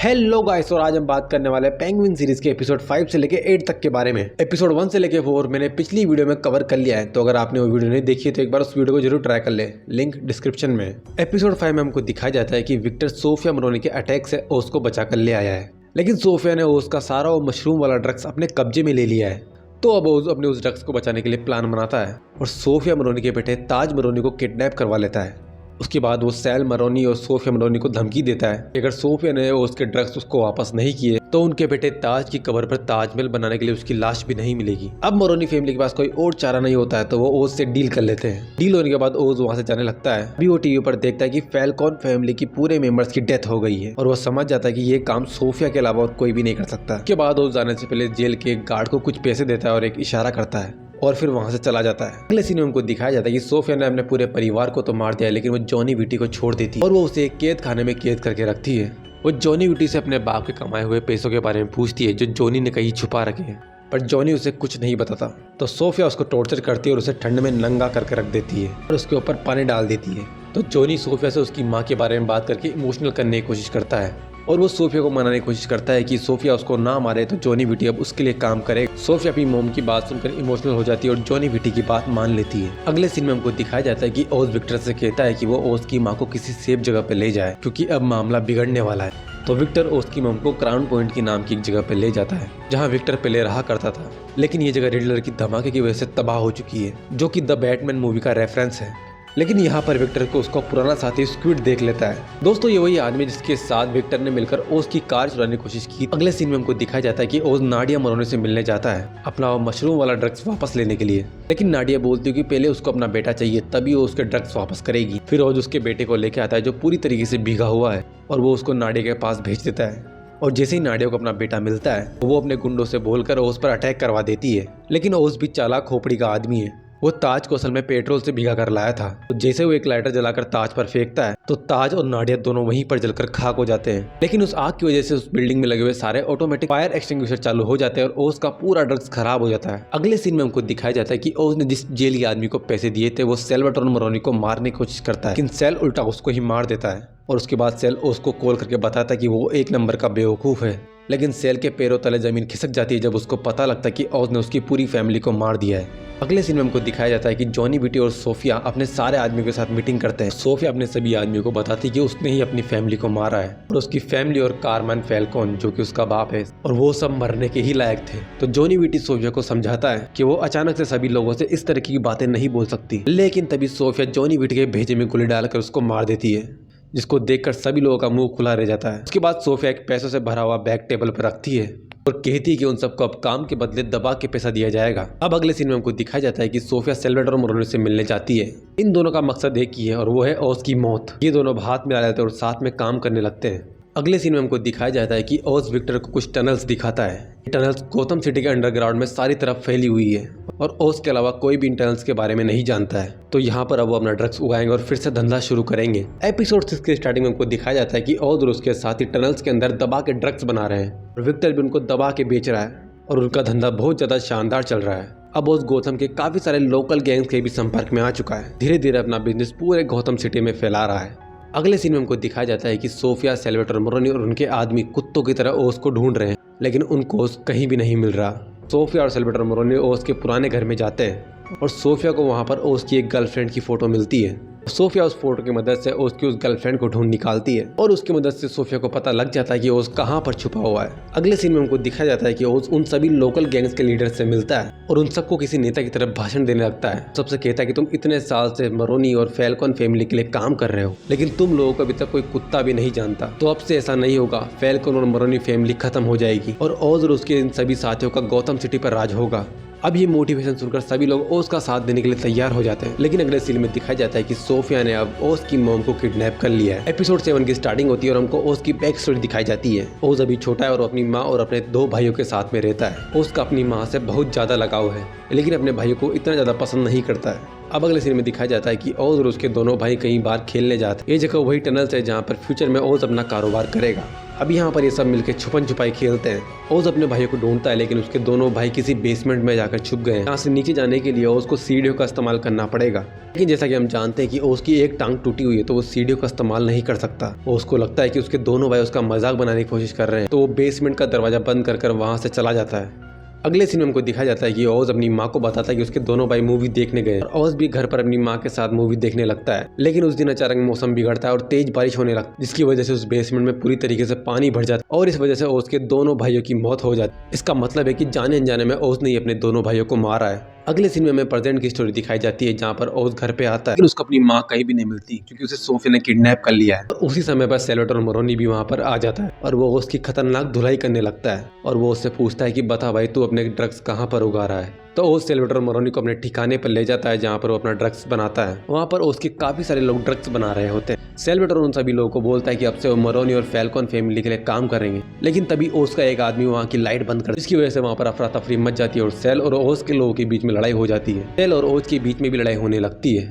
Hello guys, और आज हम बात करने वाले हैं पेंगुइन सीरीज के एपिसोड 5 से लेके 8 तक के बारे में। एपिसोड 1 से लेके 4 मैंने पिछली वीडियो में कवर कर लिया है, तो अगर आपने वो वीडियो नहीं देखी है तो एक बार उस वीडियो को जरूर ट्राई कर ले, लिंक डिस्क्रिप्शन में। एपिसोड 5 में हमको दिखाया जाता है कि विक्टर सोफिया मरोनी के अटैक से ओस को बचा कर ले आया है, लेकिन सोफिया ने ओस का सारा वो मशरूम वाला ड्रग्स अपने कब्जे में ले लिया है। तो अब ओस अपने उस ड्रग्स को बचाने के लिए प्लान बनाता है और सोफिया मरोनी के बेटे ताज मरोनी को किडनैप करवा लेता है। उसके बाद वो सैल मरोनी और सोफिया मरोनी को धमकी देता है कि अगर सोफिया ने उसके ड्रग्स उसको वापस नहीं किए तो उनके बेटे ताज की कब्र पर ताजमहल बनाने के लिए उसकी लाश भी नहीं मिलेगी। अब मरोनी फैमिली के पास कोई और चारा नहीं होता है, तो वो ओज से डील कर लेते हैं। डील होने के बाद ओज वहाँ से जाने लगता है। अभी वो टीवी पर देखता है कि फैल्कॉन फैमिली की पूरे मेंबर्स की डेथ हो गई है और वो समझ जाता है कि ये काम सोफिया के अलावा और कोई भी नहीं कर सकता। उसके बाद ओज जाने से पहले जेल के गार्ड को कुछ पैसे देता है और एक इशारा करता है और फिर वहां से चला जाता है। अगले सीन में हमको दिखाया जाता है कि सोफिया ने अपने पूरे परिवार को तो मार दिया, लेकिन वो जॉनी विटी को छोड़ देती है और वो उसे एक कैद खाने में कैद करके रखती है। वो जॉनी विटी से अपने बाप के कमाए हुए पैसों के बारे में पूछती है जो जॉनी ने कहीं छुपा रखे हैं, पर जॉनी उसे कुछ नहीं बताता। तो सोफिया उसको टॉर्चर करती है और उसे ठंड में नंगा करके रख देती है और उसके ऊपर पानी डाल देती है। तो जॉनी सोफिया से उसकी माँ के बारे में बात करके इमोशनल करने की कोशिश करता है और वो सोफिया को मनाने की कोशिश करता है कि सोफिया उसको ना मारे तो जॉनी विटी अब उसके लिए काम करे। सोफिया अपनी मोम की बात सुनकर इमोशनल हो जाती है और जॉनी विटी की बात मान लेती है। अगले सीन में हमको दिखाया जाता है कि ओज विक्टर से कहता है कि वो ओज की माँ को किसी सेफ जगह पे ले जाए क्योंकि अब मामला बिगड़ने वाला है। तो विक्टर ओज की मोम को क्राउन पॉइंट की नाम की एक जगह पे ले जाता है जहाँ विक्टर पहले रहा करता था, लेकिन ये जगह रिडलर की धमाके की वजह से तबाह हो चुकी है, जो कि द बैटमैन मूवी का रेफरेंस है। लेकिन यहाँ पर विक्टर को उसका पुराना साथी स्क्विड देख लेता है। दोस्तों, ये वही आदमी जिसके साथ विक्टर ने मिलकर ओज की कार चुराने की कोशिश की। अगले सीन में हमको दिखाया जाता है कि ओज नाडिया मरोनी से मिलने जाता है अपना मशरूम वाला ड्रग्स वापस लेने के लिए, लेकिन नाडिया बोलती है कि पहले उसको अपना बेटा चाहिए, तभी वो उसके ड्रग्स वापस करेगी। फिर ओज उसके बेटे को लेके आता है जो पूरी तरीके से भीगा हुआ है और वो उसको नाडिया के पास भेज देता है। और जैसे ही नाडिया को अपना बेटा मिलता है वो अपने गुंडों से बोलकर ओज पर अटैक करवा देती है, लेकिन ओज भी चालाक खोपड़ी का आदमी है। वो ताज को असल में पेट्रोल से भिगा कर लाया था। तो जैसे वो एक लाइटर जलाकर ताज पर फेंकता है तो ताज और नाडिया दोनों वहीं पर जलकर खाक हो जाते हैं, लेकिन उस आग की वजह से उस बिल्डिंग में लगे हुए सारे ऑटोमेटिक फायर एक्सटिंग्विशर चालू हो जाते हैं और ओज का पूरा ड्रग्स खराब हो जाता है। अगले सीन में हमको दिखाया जाता है कि ओज ने जिस जेली आदमी को पैसे दिए थे वो सैल्वाटोर मरोनी को मारने की कोशिश करता है, लेकिन सेल उल्टा उसको ही मार देता है और उसके बाद सेल ओज को कॉल करके बताता है कि वो एक नंबर का बेवकूफ है। लेकिन सेल के पैरों तले जमीन खिसक जाती है जब उसको पता लगता है कि ओज ने उसकी पूरी फैमिली को मार दिया है। अगले सीन में हमको दिखाया जाता है कि जॉनी विटी और सोफिया अपने सारे आदमियों के साथ मीटिंग करते हैं। सोफिया अपने सभी आदमियों को बताती है कि उसने ही अपनी फैमिली को मारा है और उसकी फैमिली और कारमैन फैल्कॉन जो कि उसका बाप है और वो सब मरने के ही लायक थे। तो जॉनी विटी सोफिया को समझाता है कि वो अचानक से सभी लोगों से इस तरह की बातें नहीं बोल सकती, लेकिन तभी सोफिया जॉनी विटी के भेजे में गोली डालकर उसको मार देती है, जिसको देखकर सभी लोगों का मुंह खुला रह जाता है। उसके बाद सोफिया एक पैसों से भरा हुआ बैग टेबल पर रखती है और कहती है कि उन सबको अब काम के बदले दबा के पैसा दिया जाएगा। अब अगले सीन में हमको दिखाया जाता है कि सोफिया सैल्वाटोर मरोनी से मिलने जाती है। इन दोनों का मकसद एक ही है और वो है ओज की मौत। ये दोनों हाथ मिला लेते हैं और साथ में काम करने लगते हैं। अगले सीन में हमको दिखाया जाता है कि ओज विक्टर को कुछ टनल्स दिखाता है। ये टनल्स गौतम सिटी के अंडरग्राउंड में सारी तरफ फैली हुई है और ओज के अलावा कोई भी इन टनल्स के बारे में नहीं जानता है। तो यहाँ पर अब वो अपना ड्रग्स उगाएंगे और फिर से धंधा शुरू करेंगे। एपिसोड 6 के स्टार्टिंग में हमको दिखाया जाता है कि ओज और उसके साथी टनल्स के अंदर दबा के ड्रग्स बना रहे हैं और विक्टर भी उनको दबा के बेच रहा है और उनका धंधा बहुत ज्यादा शानदार चल रहा है। अब ओज गौतम के काफी सारे लोकल गैंग्स के भी संपर्क में आ चुका है, धीरे धीरे अपना बिजनेस पूरे गौतम सिटी में फैला रहा है। अगले सीन में हमको दिखाया जाता है कि सोफिया सैल्वाटोर मरोनी और उनके आदमी कुत्तों की तरह ओज को ढूंढ रहे हैं, लेकिन उनको ओज कहीं भी नहीं मिल रहा। सोफिया और सैल्वाटोर मरोनी ओज के पुराने घर में जाते हैं और सोफिया को वहां पर ओज की एक गर्लफ्रेंड की फोटो मिलती है। सोफिया उस फोटो की मदद से ओज की उस गर्लफ्रेंड को ढूंढ निकालती है और उसकी मदद से सोफिया को पता लग जाता है कि ओज कहाँ पर छुपा हुआ है। अगले सीन में हमको दिखाया जाता है कि ओज उन सभी लोकल गैंग्स के लीडर से मिलता है और उन सबको किसी नेता की तरफ भाषण देने लगता है। सबसे कहता है कि तुम इतने साल से मरोनी और फैल्कॉन फैमिली के लिए काम कर रहे हो, लेकिन तुम लोगों को अभी तक कोई कुत्ता भी नहीं जानता। तो अब से ऐसा नहीं होगा, फैल्कॉन और मरोनी फैमिली खत्म हो जाएगी और ओज और उसके इन सभी साथियों का गौतम सिटी पर राज होगा। अब ये मोटिवेशन सुनकर सभी लोग ओज का साथ देने के लिए तैयार हो जाते हैं, लेकिन अगले सीन में दिखाया जाता है कि सोफिया ने अब ओज की मॉम को किडनैप कर लिया है। एपिसोड 7 की स्टार्टिंग होती है और हमको ओज की बैक स्टोरी दिखाई जाती है। ओज अभी छोटा है और अपनी माँ और अपने 2 भाइयों के साथ में रहता है। ओज का अपनी माँ से बहुत ज्यादा लगाव है, लेकिन अपने भाइयों को इतना ज्यादा पसंद नहीं करता है। अब अगले सीन में दिखाया जाता है कि ओज और उसके दोनों भाई कहीं बाहर खेलने जाते हैं। ये जगह वही टनल्स है जहाँ पर फ्यूचर में ओज अपना कारोबार करेगा। अब यहाँ पर ये सब मिलकर छुपन छुपाई खेलते हैं। ओज अपने भाइयों को ढूंढता है, लेकिन उसके दोनों भाई किसी बेसमेंट में जाकर छुप गए हैं। यहाँ से नीचे जाने के लिए ओज को सीढ़ियों का इस्तेमाल करना पड़ेगा, लेकिन जैसा कि हम जानते हैं कि ओज की एक टांग टूटी हुई है, तो वो सीढ़ियों का इस्तेमाल नहीं कर सकता। ओज को लगता है कि उसके दोनों भाई उसका मजाक बनाने की कोशिश कर रहे हैं, तो वो बेसमेंट का दरवाजा बंद कर वहां से चला जाता है। अगले सीन में हमको दिखाया जाता है कि ओज अपनी माँ को बताता है कि उसके दोनों भाई मूवी देखने गए और ओज भी घर पर अपनी माँ के साथ मूवी देखने लगता है। लेकिन उस दिन अचानक मौसम बिगड़ता है और तेज बारिश होने लगती है, जिसकी वजह से उस बेसमेंट में पूरी तरीके से पानी भर जाता है और इस वजह से ओज के दोनों भाइयों की मौत हो जाती है। इसका मतलब है कि जाने अनजाने में ओज ने अपने दोनों भाइयों को मारा है। अगले सीन में हमें प्रेजेंट की स्टोरी दिखाई जाती है, जहाँ पर ओज घर पे आता है, लेकिन उसको अपनी माँ कहीं भी नहीं मिलती क्योंकि उसे सोफिया ने किडनैप कर लिया है। उसी समय पर सैल्वाडोर मोरोनी भी वहाँ पर आ जाता है और वो ओज की खतरनाक धुलाई करने लगता है और वो उससे पूछता है कि बता भाई तू अपने ड्रग्स कहाँ पर उगा रहा है। तो ओज सैल्वाडोर मोरोनी को अपने ठिकाने पर ले जाता है, जहाँ पर वो अपना ड्रग्स बनाता है। वहाँ पर ओज के काफी सारे लोग ड्रग्स बना रहे होते हैं। सैल्वाडोर उन सभी लोगों को बोलता है कि अब से वो मोरोनी और फैल्कॉन फैमिली के लिए काम करेंगे, लेकिन तभी ओज का एक आदमी वहाँ की लाइट बंद कर, जिसकी वजह से वहाँ पर अफरा तफरी मच जाती है और सेल और ओज के लोगों के बीच में लड़ाई हो जाती है। सेल और ओज के बीच में भी लड़ाई होने लगती है,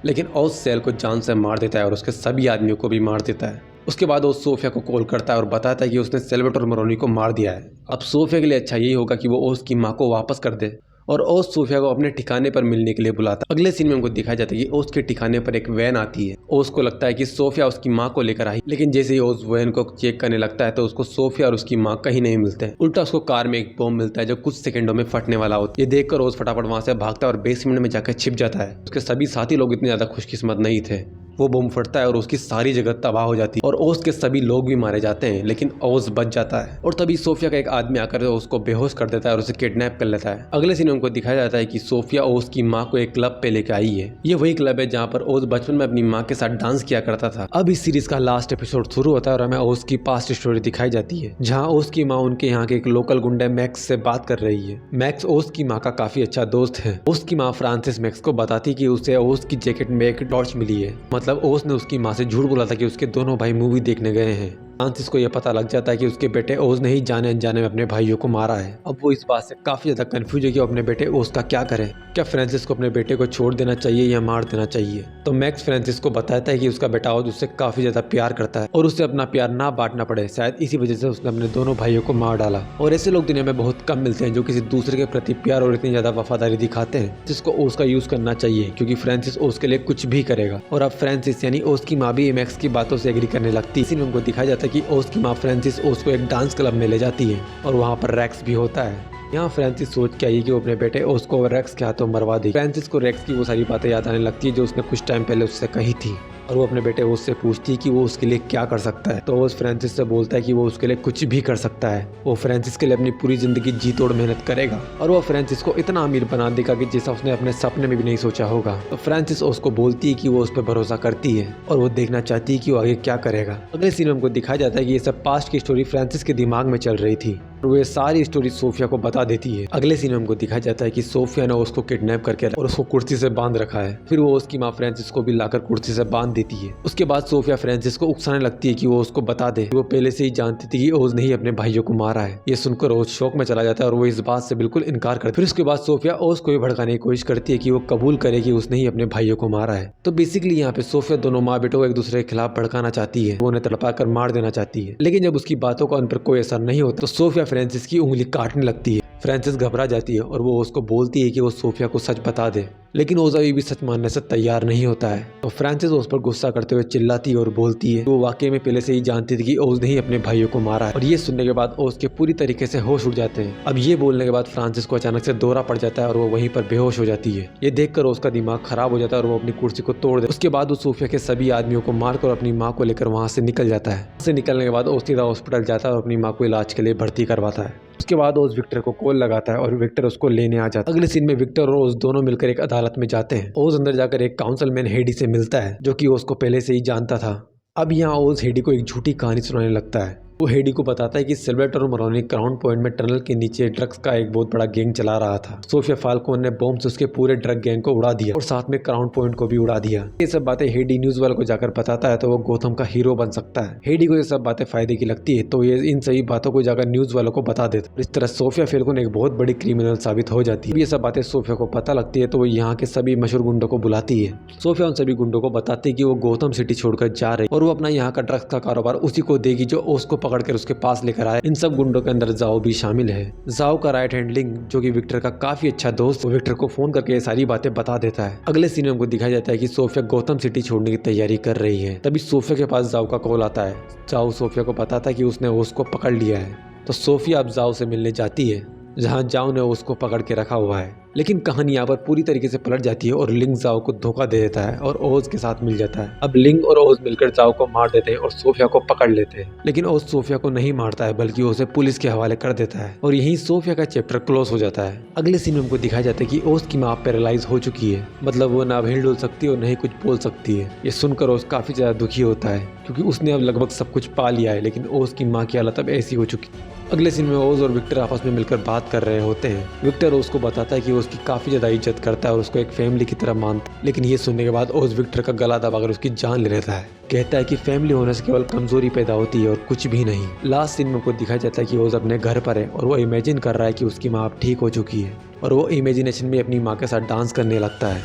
लेकिन ओज सेल को जान से मार देता है और उसके सभी आदमियों को भी मार देता है। उसके बाद वो सोफिया को कॉल करता है और बताता है कि उसने सैल्वाडोर मोरोनी को मार दिया है। अब सोफिया के लिए अच्छा यही होगा कि वो ओज की माँ को वापस कर दे और ओज सोफिया को अपने ठिकाने पर मिलने के लिए बुलाता है। अगले सीन में हमको दिखाया जाता है कि ओज के ठिकाने पर एक वैन आती है। ओज को लगता है कि सोफिया उसकी माँ को लेकर आई, लेकिन जैसे ही ओज वैन को चेक करने लगता है तो उसको सोफिया और उसकी माँ कहीं नहीं मिलते हैं। उल्टा उसको कार में एक बॉम्ब मिलता है जो कुछ सेकंडों में फटने वाला होता है। ये देखकर ओज फटाफट वहां से भागता है और बेसमेंट में जाकर छिप जाता है। उसके सभी साथी लोग इतने ज्यादा खुशकिस्मत नहीं थे। वो बम फटता है और उसकी सारी जगह तबाह हो जाती है और ओज के सभी लोग भी मारे जाते हैं, लेकिन ओज बच जाता है। और तभी सोफिया का एक आदमी आकर उसको बेहोश कर देता है और उसे किडनैप कर लेता है। अगले सीन में हमको दिखाया जाता है कि सोफिया ओज की माँ को एक क्लब पे लेकर आई है। ये वही क्लब है जहाँ पर ओज बचपन में अपनी माँ के साथ डांस किया करता था। अब इस सीरीज का लास्ट एपिसोड शुरू होता है और हमें ओज की पास्ट स्टोरी दिखाई जाती है, जहाँ ओज की माँ उनके यहाँ के एक लोकल गुंडे मैक्स से बात कर रही है। मैक्स ओज की माँ का काफी अच्छा दोस्त है। ओज की माँ फ्रांसिस मैक्स को बताती कि उसे ओज की जैकेट में एक टॉर्च मिली है। मतलब ओज ने उसकी माँ से झूठ बोला था कि उसके दोनों भाई मूवी देखने गए हैं। फ्रांसिस को यह पता लग जाता है कि उसके बेटे ओज ने ही जाने अनजाने में अपने भाइयों को मारा है। अब वो इस बात से काफी ज्यादा कंफ्यूज है कि वो अपने बेटे ओज का क्या करे। क्या फ्रांसिस को अपने बेटे को छोड़ देना चाहिए या मार देना चाहिए? तो मैक्स फ्रांसिस को बताता है कि उसका बेटा ओज उससे काफी ज्यादा प्यार करता है और उसे अपना प्यार ना बांटना पड़े, शायद इसी वजह से उसने अपने दोनों भाइयों को मार डाला। और ऐसे लोग दुनिया में बहुत कम मिलते हैं जो किसी दूसरे के प्रति प्यार और इतनी ज्यादा वफादारी दिखाते हैं, जिसको ओज का यूज करना चाहिए, क्योंकि फ्रांसिस ओज के लिए कुछ भी करेगा। और अब फ्रांसिस यानी ओज की माँ भी मैक्स की बातों से एग्री करने लगती है। इसी में हमको दिखाया जाता है कि ओज की माँ फ्रांसिस ओज को एक डांस क्लब में ले जाती है और वहाँ पर रैक्स भी होता है। यहाँ फ्रांसिस सोच के आई कि वो अपने बेटे ओज को रैक्स के हाथों मरवा दे। फ्रांसिस को रैक्स की वो सारी बातें याद आने लगती है जो उसने कुछ टाइम पहले उससे कही थी और वो अपने बेटे ओज से पूछती है कि वो उसके लिए क्या कर सकता है। तो ओज फ्रांसिस से बोलता है कि वो उसके लिए कुछ भी कर सकता है। वो फ्रांसिस के लिए अपनी पूरी जिंदगी जी तोड़ मेहनत करेगा और वो फ्रांसिस को इतना अमीर बना देगा कि जैसा उसने अपने सपने में भी नहीं सोचा होगा। तो फ्रांसिस ओज को बोलती है कि वो उस पर भरोसा करती है और वो देखना चाहती है कि वो आगे क्या करेगा। अगले सीन में हमको दिखाया जाता है कि ये सब पास्ट की स्टोरी फ्रांसिस के दिमाग में चल रही थी और वो ये सारी स्टोरी सोफिया को बता देती है। अगले सीन में हमको दिखाया जाता है कि सोफिया ने उसको किडनैप करके और उसको कुर्सी से बांध रखा है। फिर वो उसकी माँ फ्रांसिस को भी लाकर कुर्सी से बांध देती है। उसके बाद सोफिया फ्रांसिस को उकसाने लगती है कि वो उसको बता दे। वो पहले से ही जानती थी कि ओज ने ही अपने भाइयों को मारा है। ये सुनकर ओज शौक में चला जाता है और वो इस बात से बिल्कुल इनकार करती है। फिर उसके बाद सोफिया ओज को भी भड़काने की कोशिश करती है कि वो कबूल करे कि उसने ही अपने भाइयों को मारा है। तो बेसिकली यहाँ पे सोफिया दोनों माँ बेटों को एक दूसरे के खिलाफ भड़काना चाहती है। वो उन्हें तड़पा कर मार देना चाहती है, लेकिन जब उसकी बातों का उन पर कोई असर नहीं होता तो सोफिया फ्रांसिस की उंगली काटने लगती है। फ्रांसिस घबरा जाती है और वो उसको बोलती है कि वो सोफिया को सच बता दे, लेकिन ओज अभी भी सच मानने से तैयार नहीं होता है। तो फ्रांसिस उस पर गुस्सा करते हुए चिल्लाती है और बोलती है वो वाकई में पहले से ही जानती थी कि ओज ने ही अपने भाइयों को मारा है। और ये सुनने के बाद ओज के पूरी तरीके से होश उड़ जाते हैं। अब ये बोलने के बाद फ्रांसिस को अचानक से दौरा पड़ जाता है और वो वहीं पर बेहोश हो जाती है। ये देखकर ओज का दिमाग खराब हो जाता है और वो अपनी कुर्सी को तोड़ दे। उसके बाद वो सोफिया के सभी आदमियों को मारकर अपनी माँ को लेकर वहां से निकल जाता है। से निकलने के बाद ओज सीधा हॉस्पिटल जाता है और अपनी माँ को इलाज के लिए भर्ती करवाता है। उसके बाद ओज विक्टर को कॉल लगाता है और विक्टर उसको लेने आ जाता है। अगले सीन में विक्टर और ओज दोनों मिलकर एक अदालत में जाते हैं। ओज अंदर जाकर एक काउंसलमैन हेडी से मिलता है जो कि ओज को पहले से ही जानता था। अब यहाँ ओज हेडी को एक झूठी कहानी सुनाने लगता है। वो हेडी को बताता है कि सिल्वेटर और मरोनी क्राउन पॉइंट में टनल के नीचे ड्रग्स का एक बहुत बड़ा गैंग चला रहा था। सोफिया फाल्कोन ने बॉम्ब से उसके पूरे ड्रग गैंग को उड़ा दिया और साथ में क्राउन पॉइंट को भी उड़ा दिया। ये सब बातें हेडी न्यूज वाले को जाकर बताता है तो वो गौतम का हीरो बन सकता है। हेडी को ये सब बातें फायदे की लगती है तो ये इन सभी बातों को जाकर न्यूज वालों को बता देता है। इस तरह सोफिया फाल्कोन एक बहुत बड़ी क्रिमिनल साबित हो जाती है। ये सब बातें सोफिया को पता लगती है तो वो यहाँ के सभी मशहूर गुंडों को बुलाती है। सोफिया उन सभी गुंडों को बताती है कि वो गौतम सिटी छोड़कर जा रही और वो अपना यहाँ का ड्रग्स का कारोबार उसी को देगी जो ओस को पकड़कर उसके पास लेकर आए। इन सब गुंडों के अंदर जाओ भी शामिल है। जाओ का राइट हैंड लिंक जो कि विक्टर का काफी अच्छा दोस्त, वो विक्टर को फोन करके ये सारी बातें बता देता है। अगले सीन में हमको दिखाया जाता है कि सोफिया गौतम सिटी छोड़ने की तैयारी कर रही है। तभी सोफिया के पास जाओ का कॉल आता है। जाओ सोफिया को बताता है कि उसने ओस को पकड़ लिया है। तो सोफिया अब जाओ से मिलने जाती है जहाँ जाओ ने ओस को पकड़ के रखा हुआ है। लेकिन कहानी यहाँ पर पूरी तरीके से पलट जाती है और लिंग जाओ को धोखा दे देता है और ओज के साथ मिल जाता है। अब लिंग और ओज मिलकर जाओ को मार देते हैं और सोफिया को पकड़ लेते हैं। लेकिन ओज सोफिया को नहीं मारता है बल्कि उसे पुलिस के हवाले कर देता है और यहीं सोफिया का चैप्टर क्लोज हो जाता है। अगले सीन में हमको दिखाया जाता है कि ओज की माँ पैरालाइज हो चुकी है, मतलब वो ना हिल डुल सकती है और नहीं कुछ बोल सकती है। ये सुनकर ओज काफी ज्यादा दुखी होता है क्योंकि उसने अब लगभग सब कुछ पा लिया है, लेकिन ओज की माँ की हालत अब ऐसी हो चुकी। अगले सीन में ओज और विक्टर आपस में मिलकर बात कर रहे होते हैं। विक्टर ओज को बताता है कि वो उसकी काफी ज्यादा इज्जत करता है और उसको एक फैमिली की तरह मानता है। लेकिन ये सुनने के बाद ओज विक्टर का गला दबाकर उसकी जान ले लेता है। कहता है कि फैमिली होने से केवल कमजोरी पैदा होती है और कुछ भी नहीं। लास्ट सीन में को दिखाया जाता है कि ओज अपने घर पर है और वो इमेजिन कर रहा है कि उसकी माँ अब ठीक हो चुकी है और वो इमेजिनेशन में अपनी माँ के साथ डांस करने लगता है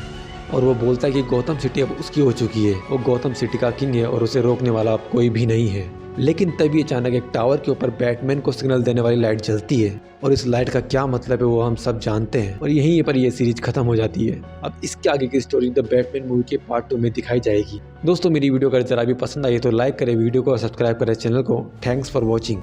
और वो बोलता है कि गौतम सिटी अब उसकी हो चुकी है। वो गौतम सिटी का किंग है और उसे रोकने वाला अब कोई भी नहीं है। लेकिन तभी अचानक एक टावर के ऊपर बैटमैन को सिग्नल देने वाली लाइट जलती है और इस लाइट का क्या मतलब है वो हम सब जानते हैं और यहीं पर ये सीरीज खत्म हो जाती है। अब इसके आगे की स्टोरी द बैटमैन मूवी के पार्ट 2 में दिखाई जाएगी। दोस्तों मेरी वीडियो अगर जरा भी पसंद आई तो लाइक करें वीडियो को और सब्सक्राइब करें चैनल को। Thanks for watching.